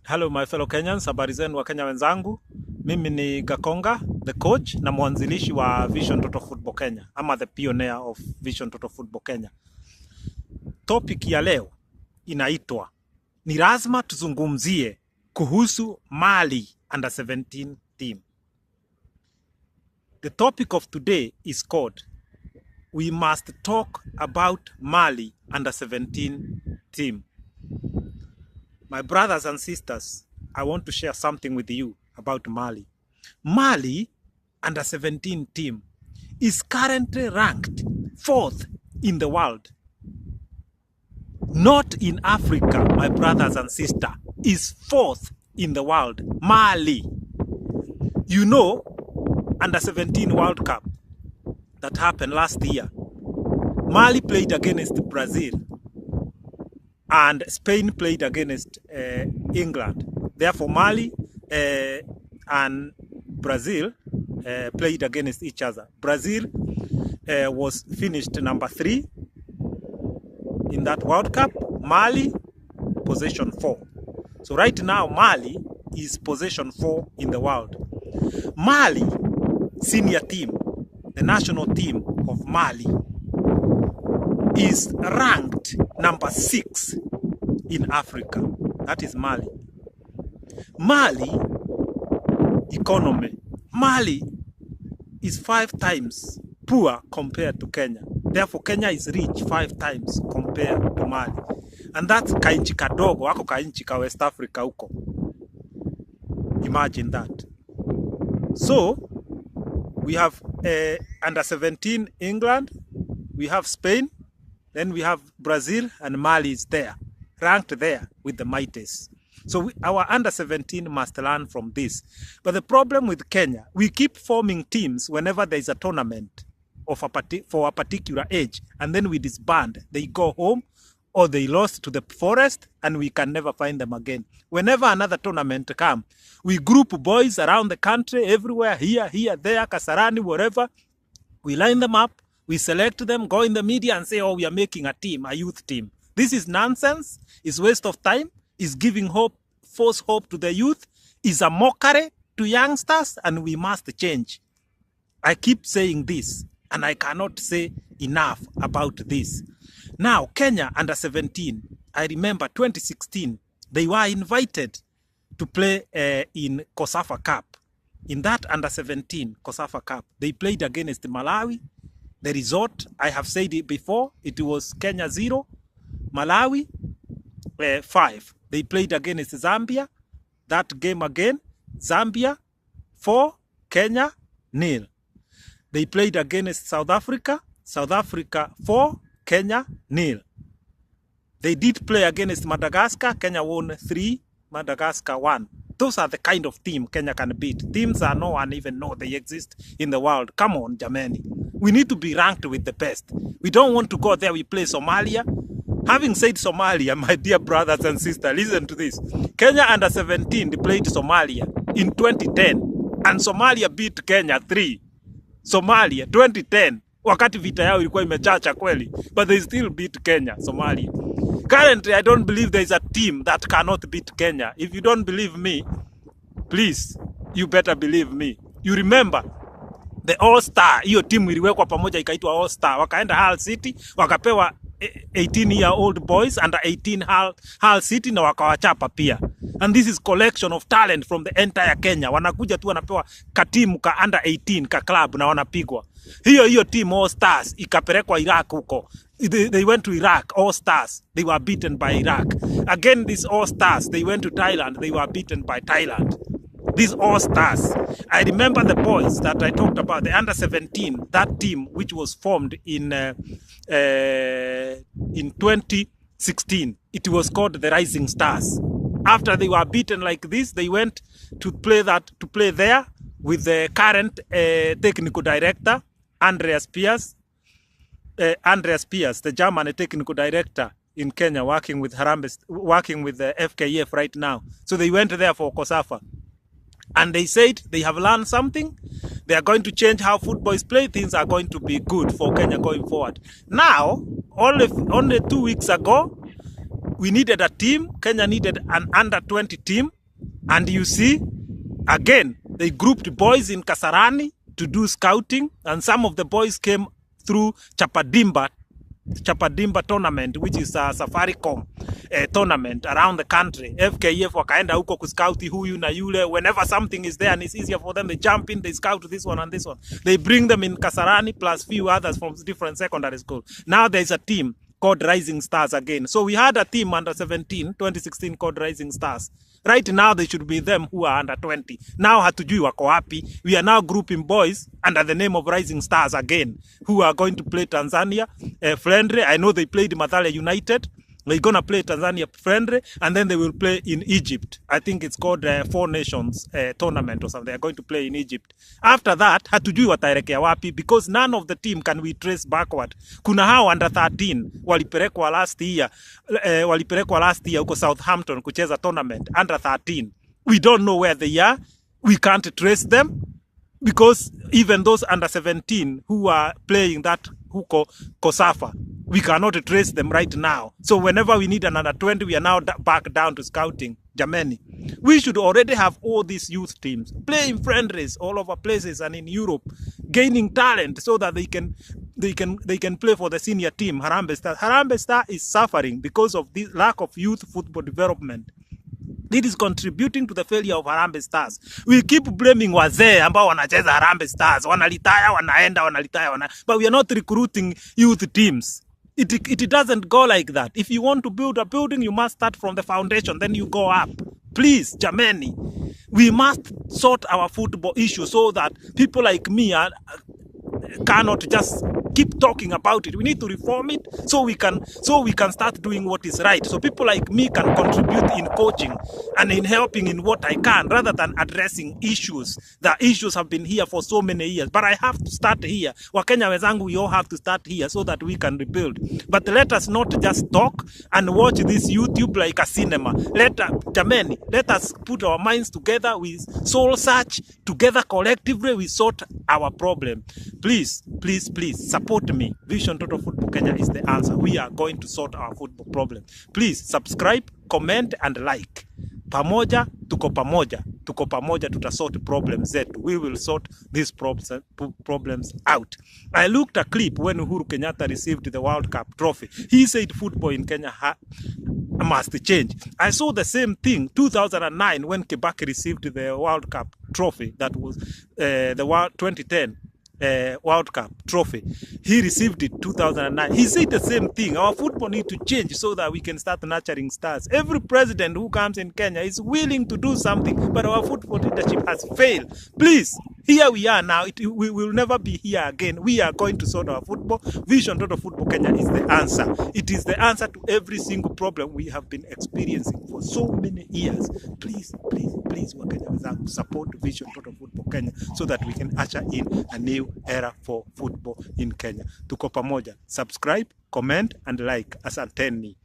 Hello my fellow Kenyans, habari zenu wa Kenya wenzangu. Mimi ni Gakonga, the coach na mwanzilishi wa Vision Total Football Kenya, ama the pioneer of Vision Total Football Kenya. Topic ya leo inaitwa ni lazima tuzungumzie kuhusu Mali U17 Team. The topic of today is called We must talk about Mali U17 Team. My brothers and sisters, I want to share something with you about Mali. Mali U17 Team is currently ranked 4th in the world. Not in Africa, my brothers and sisters, is 4th in the world. Mali. You know, U17 World Cup that happened last year. Mali played against Brazil. And Spain played against England. Therefore, Mali and Brazil played against each other. Brazil was finished number 3 in that World Cup. Mali, position 4. So right now, Mali is position 4 in the world. Mali, senior team, the national team of Mali, is ranked number 6 in Africa. That is Mali. Mali economy. Mali is 5 times poor compared to Kenya. Therefore, Kenya is rich 5 times compared to Mali. And that's kainchi kadogo, wako kainchi ka West Africa huko. Imagine that. So, we have under-17 England, we have Spain, then we have Brazil, and Mali is there, ranked there with the mightiest. So our under-17 must learn from this. But the problem with Kenya, we keep forming teams whenever there is a tournament of for a particular age, and then we disband. They go home, or they lost to the forest, and we can never find them again. Whenever another tournament comes, we group boys around the country, everywhere, here, there, Kasarani, wherever. We line them up. We select them, go in the media and say, oh, we are making a team, a youth team. This is nonsense. It's waste of time. It's giving hope, false hope to the youth. It's a mockery to youngsters, and we must change. I keep saying this, and I cannot say enough about this. Now, Kenya under-17, I remember 2016, they were invited to play in COSAFA Cup. In that under-17 COSAFA Cup, they played against Malawi. The result, I have said it before, it was Kenya 0, Malawi 5. They played against Zambia. That game again, Zambia 4, Kenya 0. They played against South Africa 4, Kenya 0. They did play against Madagascar, Kenya won 3, Madagascar 1. Those are the kind of team Kenya can beat. Teams that no one even know they exist in the world. Come on, Jamani. We need to be ranked with the best. We don't want to go there, we play Somalia. Having said Somalia, my dear brothers and sisters, listen to this. Kenya under-17, they played Somalia in 2010. And Somalia beat Kenya 3. Somalia, 2010. Wakati vita yao ilikuwa imechacha kweli. But they still beat Kenya, Somalia. Currently, I don't believe there is a team that cannot beat Kenya. If you don't believe me, please, you better believe me. You remember the All-Star, hiyo timu iliwekwa pamoja ikaitwa All-Star. Wakaenda Hull City, wakapewa 18-year-old boys under 18 Hull City na wakawachapa pia. And this is collection of talent from the entire Kenya. Wanakuja tu wanapewa katimu ka under 18 ka club na wanapigwa. Hiyo team All Stars ikapelekwa Iraq huko. They went to Iraq, All Stars. They were beaten by Iraq. Again, these All Stars, they went to Thailand. They were beaten by Thailand. These All Stars. I remember the boys that I talked about, the under-17, that team which was formed in 2016. It was called the Rising Stars. After they were beaten like this, they went to play there with the current technical director, Andreas Piers, the German technical director in Kenya, working with the FKF right now. So they went there for COSAFA. And they said they have learned something. They are going to change how football is played. Things are going to be good for Kenya going forward. Now, only 2 weeks ago, we needed a team. Kenya needed an under-20 team. And you see, again, they grouped boys in Kasarani to do scouting. And some of the boys came through Chapadimba tournament, which is a Safaricom tournament around the country. FKF wakaenda huko kuscout huyu na yule. Whenever something is there and it's easier for them, they jump in, they scout this one and this one. They bring them in Kasarani plus few others from different secondary schools. Now there's a team called Rising Stars again. So we had a team under 17, 2016 called Rising Stars. Right now they should be them who are under 20. Now hatujui wako wapi. We are now grouping boys under the name of Rising Stars again, who are going to play Tanzania friendly. I know they played Mathare United. They're going to play Tanzania friendly, and then they will play in Egypt. I think it's called Four Nations tournament or something. They're going to play in Egypt. After that, hatujui wataelekea wapi, because none of the team can we trace backward. Kuna hao under 13 walipelekwa last year huko Southampton kucheza tournament under 13. We don't know where they are. We can't trace them, because even those under 17 who are playing that huko Kosafa, we cannot trace them right now. So whenever we need another 20, we are now back down to scouting. Jameni, we should already have all these youth teams playing friendlies all over places and in Europe, gaining talent so that they can play for the senior team. Harambee Star is suffering because of the lack of youth football development. It is contributing to the failure of Harambee Stars. We keep blaming wazee ambao wanacheza Harambee Stars. Wanalitaya, wanaenda, wanalitaya, but we are not recruiting youth teams. It doesn't go like that. If you want to build a building, you must start from the foundation, then you go up. Please, jameni, we must sort our football issue so that people like me cannot just keep talking about it. We need to reform it so we can start doing what is right. So people like me can contribute in coaching and in helping in what I can, rather than addressing issues. The issues have been here for so many years, but I have to start here. Wakenya wenzangu, we all have to start here so that we can rebuild. But let us not just talk and watch this YouTube like a cinema. Let us put our minds together, we soul search together collectively, we sort our problem. Please, please, please support me. Vision Total Football Kenya is the answer. We are going to sort our football problem. Please subscribe, comment and like. Pamoja, tuko pamoja. Tuko pamoja, tutasort problems zetu. We will sort these problems out. I looked a clip when Uhuru Kenyatta received the World Cup trophy. He said football in Kenya must change. I saw the same thing 2009 when Kibaki received the World Cup trophy. That was the 2010 World Cup trophy. He received it 2009. He said the same thing. Our football need to change so that we can start nurturing stars. Every president who comes in Kenya is willing to do something, but our football leadership has failed. Please, here we are now. We will never be here again. We are going to sort our football. Vision Total Football Kenya is the answer. It is the answer to every single problem we have been experiencing for so many years. Please, please, please, Wakenya wenzangu, support Vision Total Football Kenya so that we can usher in a new era for football in Kenya. Tuko pamoja. Subscribe, comment and like. Asanteni.